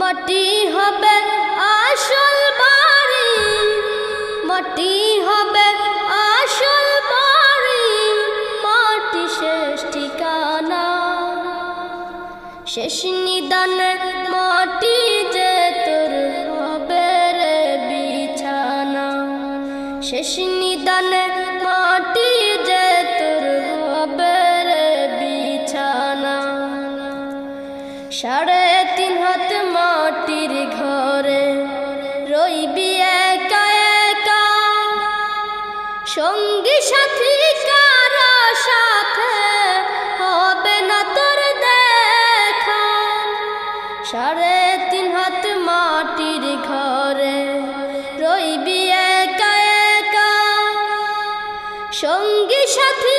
মাটি হবে আসল বাড়ি, মাটি হবে আসল বাড়ি, মাটি শেষ ঠিকানা। শেষ নিদানে মাটি যে তোর হবে রে বিছানা, শেষ নিদানে মাটি যে তোর হবে রে বিছানা। 3.5 হাত মাটির ঘরে রইবি একা একা, সঙ্গী সাথী কারো সাথে হবে না তোর দেখা। 3.5 হাত মাটির ঘরে রইবি একা একা, সঙ্গী সাথী